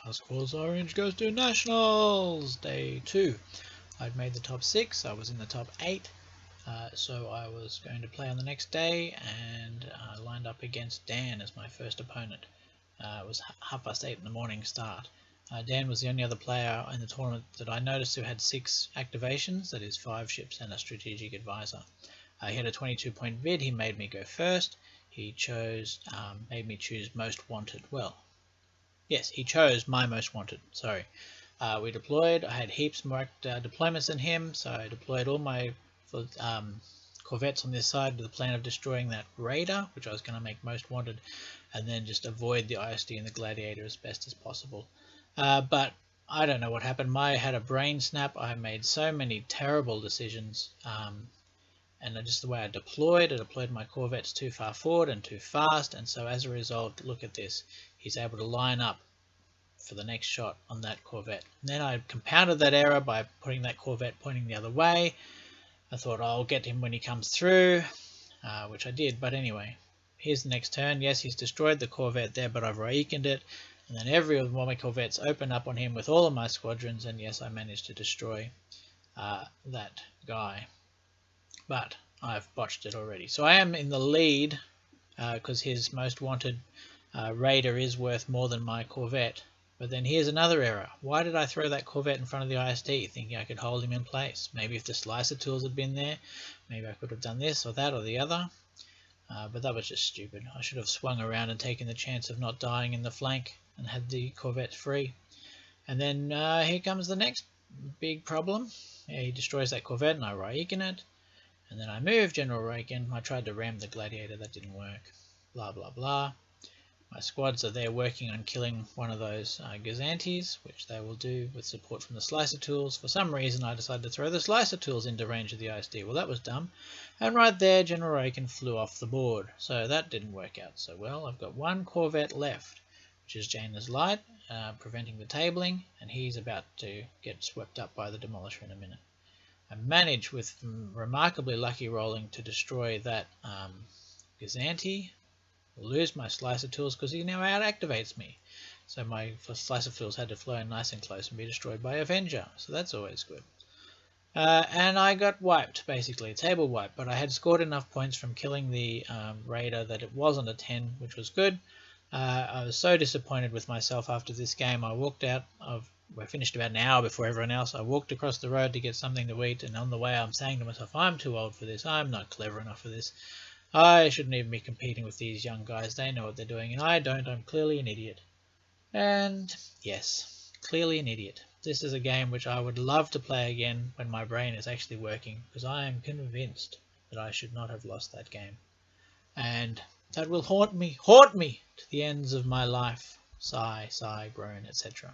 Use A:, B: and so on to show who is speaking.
A: Task Force Orange goes to Nationals! Day 2. I'd made the top 6, I was in the top 8, so I was going to play on the next day, and lined up against Dan as my first opponent. It was 8:30 in the morning start. Dan was the only other player in the tournament that I noticed who had 6 activations, that is 5 ships and a strategic advisor. He had a 22-point bid. He made me go first. He chose, made me choose most wanted. Well, yes, he chose my most wanted. Sorry. We deployed. I had heaps more deployments than him, so I deployed all my corvettes on this side with the plan of destroying that raider, which I was going to make most wanted, and then just avoid the ISD and the gladiator as best as possible. But I don't know what happened. I had a brain snap. I made so many terrible decisions. And just the way I deployed my corvettes too far forward and too fast, and so as a result, look at this, he's able to line up for the next shot on that corvette. And then I compounded that error by putting that corvette pointing the other way. I thought, I'll get him when he comes through, which I did. But anyway, here's the next turn. Yes, he's destroyed the corvette there, but I've Raikened it, and then every one of my corvettes open up on him with all of my squadrons, and yes, I managed to destroy that guy. But I've botched it already. So I am in the lead because his most wanted raider is worth more than my corvette. But then here's another error. Why did I throw that corvette in front of the ISD thinking I could hold him in place? Maybe if the slicer tools had been there, maybe I could have done this or that or the other. But that was just stupid. I should have swung around and taken the chance of not dying in the flank and had the corvette free. And then here comes the next big problem. Yeah, he destroys that corvette and I Raiken it. And then I moved General Raiken. I tried to ram the gladiator, that didn't work. Blah blah blah. My squads are there working on killing one of those Gazantes, which they will do with support from the slicer tools. For some reason I decided to throw the slicer tools into range of the ISD. Well, that was dumb. And right there General Raiken flew off the board. So that didn't work out so well. I've got one corvette left, which is Jaina's Light, preventing the tabling, and he's about to get swept up by the Demolisher in a minute. I managed with remarkably lucky rolling to destroy that Gazante. Lose my slicer tools because he now out activates me. So my slicer tools had to fly in nice and close and be destroyed by Avenger. So that's always good. And I got wiped, basically, table wiped. But I had scored enough points from killing the raider that it wasn't a 10, which was good. I was so disappointed with myself after this game. I walked out of. I finished about an hour before everyone else. I walked across the road to get something to eat, and on the way I'm saying to myself, I'm too old for this. I'm not clever enough for this. I shouldn't even be competing with these young guys. They know what they're doing, and I don't. I'm clearly an idiot. And yes, clearly an idiot. This is a game which I would love to play again when my brain is actually working, because I am convinced that I should not have lost that game. And that will haunt me to the ends of my life. Sigh, sigh, groan, etc.